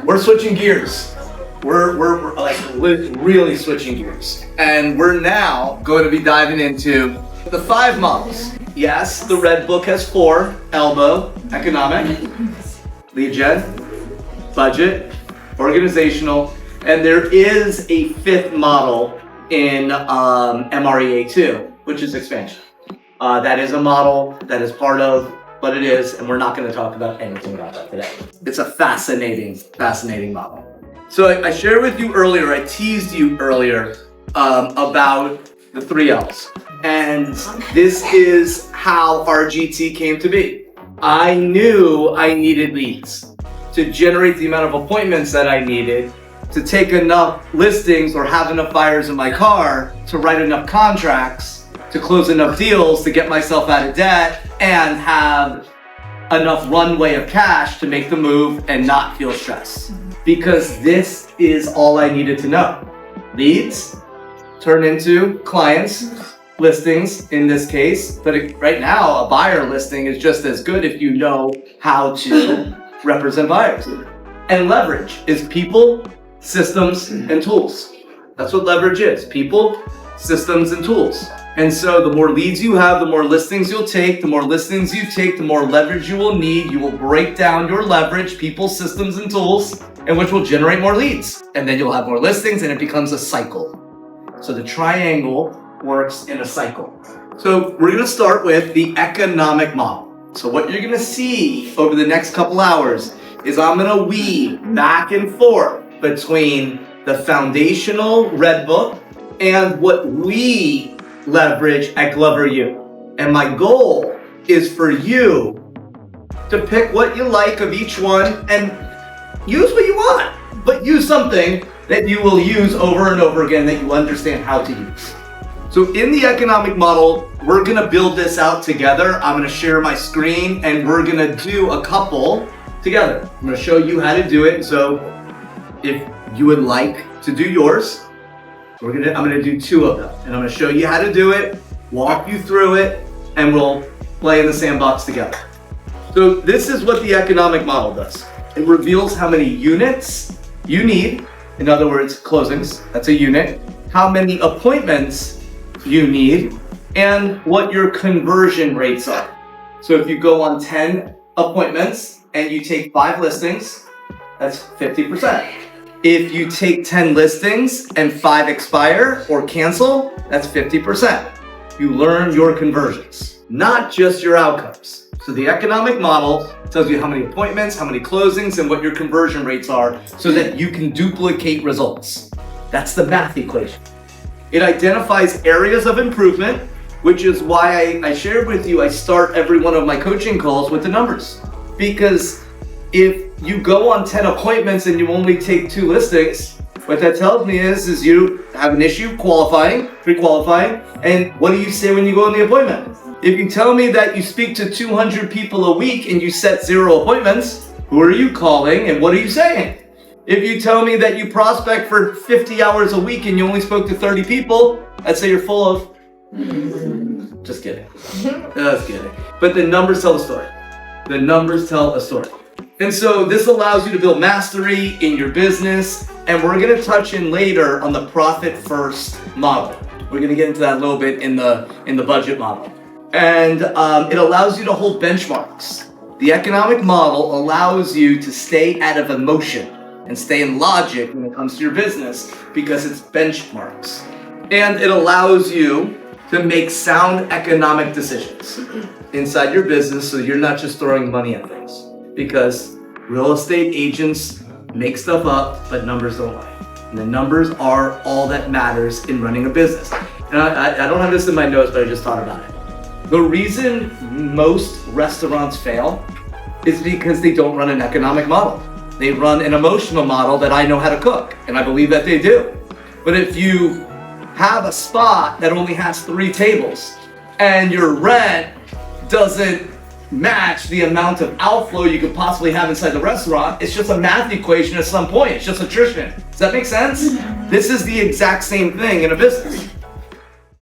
We're switching gears. We're like really switching gears. And we're now going to be diving into the 5 models. Yes, the red book has 4: elbow, economic, lead gen, budget, organizational, and there is a 5th model in MREA 2, which is expansion. That is a model that is part of what it is, and we're not going to talk about anything about that today. It's a fascinating model. So I shared with you earlier, I teased you earlier about the 3 L's. And this is how RGT came to be. I knew I needed leads to generate the amount of appointments that I needed to take enough listings or have enough buyers in my car to write enough contracts to close enough deals to get myself out of debt and have enough runway of cash to make the move and not feel stressed. Because this is all I needed to know. Leads turn into clients, listings in this case, but right now a buyer listing is just as good if you know how to represent buyers. And leverage is people, systems, and tools. That's what leverage is: people, systems, and tools. And so the more leads you have, the more listings you'll take. The more listings you take, the more leverage you will need. You will break down your leverage, people, systems, and tools, and which will generate more leads. And then you'll have more listings, and it becomes a cycle. So the triangle works in a cycle. So we're gonna start with the economic model. So what you're gonna see over the next couple hours is I'm gonna weave back and forth between the foundational red book and what we leverage at GloverU. And my goal is for you to pick what you like of each one and use what you want, but use something that you will use over and over again that you understand how to use. So in the economic model, we're gonna build this out together. I'm gonna share my screen and we're gonna do a couple together. I'm gonna show you how to do it. So if you would like to do yours, I'm gonna do 2 of them, and I'm gonna show you how to do it, walk you through it, and we'll play in the sandbox together. So this is what the economic model does. It reveals how many units you need, in other words, closings, that's a unit, how many appointments you need, and what your conversion rates are. So if you go on 10 appointments and you take 5 listings, that's 50%. If you take 10 listings and 5 expire or cancel, that's 50%. You learn your conversions, not just your outcomes. So the economic model tells you how many appointments, how many closings, and what your conversion rates are so that you can duplicate results. That's the math equation. It identifies areas of improvement, which is why I shared with you, I start every one of my coaching calls with the numbers. Because if you go on 10 appointments and you only take 2 listings, what that tells me is you have an issue qualifying, pre-qualifying, and what do you say when you go on the appointment? If you tell me that you speak to 200 people a week and you set 0 appointments, who are you calling and what are you saying? If you tell me that you prospect for 50 hours a week and you only spoke to 30 people, I'd say you're full of... Just kidding. Just kidding. But the numbers tell the story. The numbers tell a story. And so this allows you to build mastery in your business, and we're gonna touch in later on the profit first model. We're gonna get into that a little bit in the budget model. And it allows you to hold benchmarks. The economic model allows you to stay out of emotion and stay in logic when it comes to your business because it's benchmarks. And it allows you to make sound economic decisions inside your business so you're not just throwing money at things. Because real estate agents make stuff up, but numbers don't lie. And the numbers are all that matters in running a business. And I don't have this in my notes, but I just thought about it. The reason most restaurants fail is because they don't run an economic model. They run an emotional model that I know how to cook, and I believe that they do. But if you have a spot that only has 3 tables, and your rent doesn't match the amount of outflow you could possibly have inside the restaurant, it's just a math equation at some point. It's just attrition. Does that make sense? This is the exact same thing in a business.